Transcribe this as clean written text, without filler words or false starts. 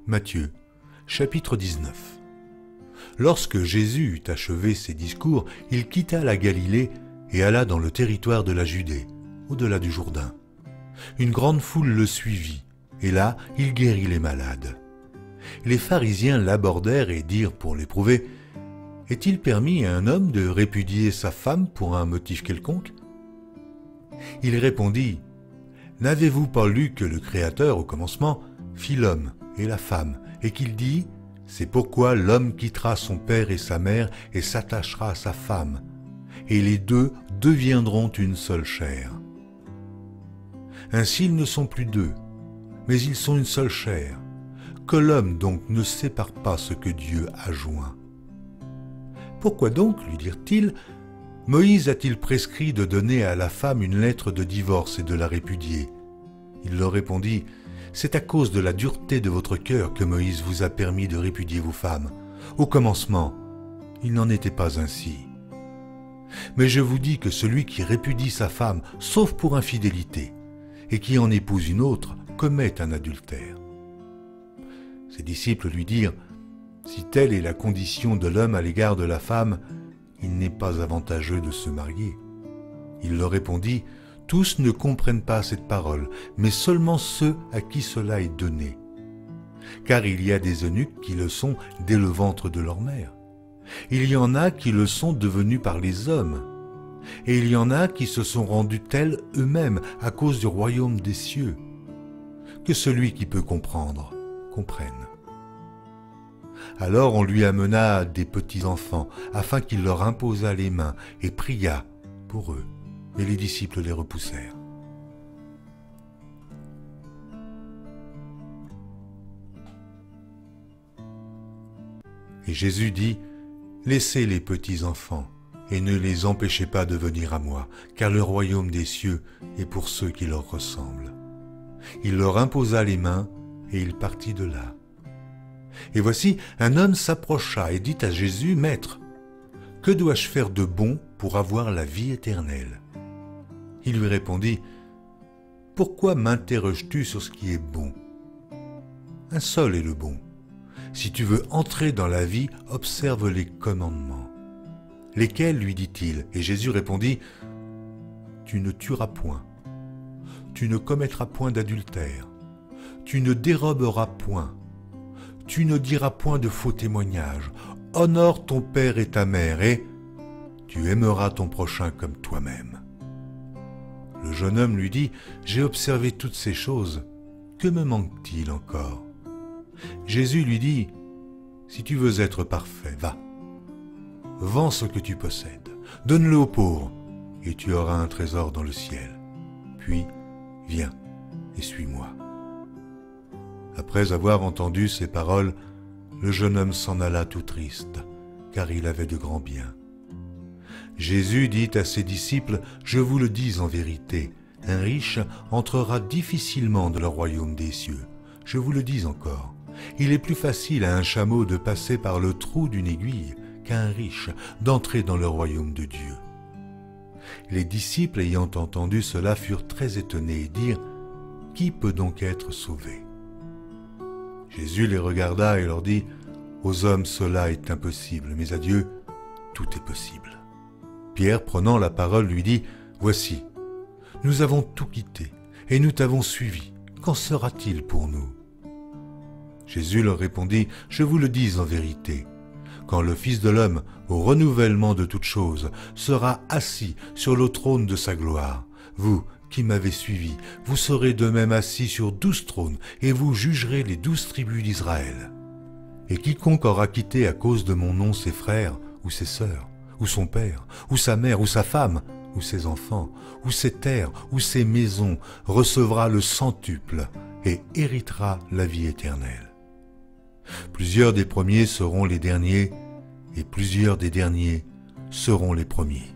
Matthieu, chapitre 19. Lorsque Jésus eut achevé ses discours, il quitta la Galilée et alla dans le territoire de la Judée, au-delà du Jourdain. Une grande foule le suivit, et là, il guérit les malades. Les pharisiens l'abordèrent et dirent pour l'éprouver, « Est-il permis à un homme de répudier sa femme pour un motif quelconque ?» Il répondit, « N'avez-vous pas lu que le Créateur, au commencement, fit l'homme et la femme, et qu'il dit, « C'est pourquoi l'homme quittera son père et sa mère et s'attachera à sa femme, et les deux deviendront une seule chair. Ainsi ils ne sont plus deux, mais ils sont une seule chair. Que l'homme donc ne sépare pas ce que Dieu a joint. Pourquoi donc, lui dirent-ils, Moïse a-t-il prescrit de donner à la femme une lettre de divorce et de la répudier? Il leur répondit, c'est à cause de la dureté de votre cœur que Moïse vous a permis de répudier vos femmes. Au commencement, il n'en était pas ainsi. Mais je vous dis que celui qui répudie sa femme, sauf pour infidélité, et qui en épouse une autre, commet un adultère. Ses disciples lui dirent, si telle est la condition de l'homme à l'égard de la femme, il n'est pas avantageux de se marier. Il leur répondit, tous ne comprennent pas cette parole, mais seulement ceux à qui cela est donné. Car il y a des eunuques qui le sont dès le ventre de leur mère. Il y en a qui le sont devenus par les hommes. Et il y en a qui se sont rendus tels eux-mêmes à cause du royaume des cieux. Que celui qui peut comprendre, comprenne. Alors on lui amena des petits-enfants, afin qu'il leur imposât les mains et pria pour eux. Mais les disciples les repoussèrent. Et Jésus dit, laissez les petits-enfants, et ne les empêchez pas de venir à moi, car le royaume des cieux est pour ceux qui leur ressemblent. Il leur imposa les mains, et il partit de là. Et voici, un homme s'approcha et dit à Jésus, « Maître, que dois-je faire de bon pour avoir la vie éternelle ?» Il lui répondit, « Pourquoi m'interroges-tu sur ce qui est bon? Un seul est le bon. Si tu veux entrer dans la vie, observe les commandements. » Lesquels, lui dit-il? Et Jésus répondit, « Tu ne tueras point, tu ne commettras point d'adultère, tu ne déroberas point, tu ne diras point de faux témoignages, honore ton père et ta mère, et tu aimeras ton prochain comme toi-même. » Le jeune homme lui dit, « J'ai observé toutes ces choses, que me manque-t-il encore ?» Jésus lui dit, « Si tu veux être parfait, va. Vends ce que tu possèdes, donne-le aux pauvres, et tu auras un trésor dans le ciel. Puis, viens et suis-moi. » Après avoir entendu ces paroles, le jeune homme s'en alla tout triste, car il avait de grands biens. Jésus dit à ses disciples, « Je vous le dis en vérité, un riche entrera difficilement dans le royaume des cieux. Je vous le dis encore, il est plus facile à un chameau de passer par le trou d'une aiguille qu'à un riche d'entrer dans le royaume de Dieu. » Les disciples ayant entendu cela furent très étonnés et dirent, « Qui peut donc être sauvé ?» Jésus les regarda et leur dit, « Aux hommes cela est impossible, mais à Dieu tout est possible. » Pierre, prenant la parole, lui dit, « Voici, nous avons tout quitté et nous t'avons suivi. Qu'en sera-t-il pour nous ?» Jésus leur répondit, « Je vous le dis en vérité, quand le Fils de l'homme, au renouvellement de toutes choses, sera assis sur le trône de sa gloire, vous qui m'avez suivi, vous serez de même assis sur 12 trônes, et vous jugerez les 12 tribus d'Israël. Et quiconque aura quitté à cause de mon nom ses frères ou ses sœurs, ou son père, ou sa mère, ou sa femme, ou ses enfants, ou ses terres, ou ses maisons, recevra le centuple et héritera la vie éternelle. Plusieurs des premiers seront les derniers, et plusieurs des derniers seront les premiers. »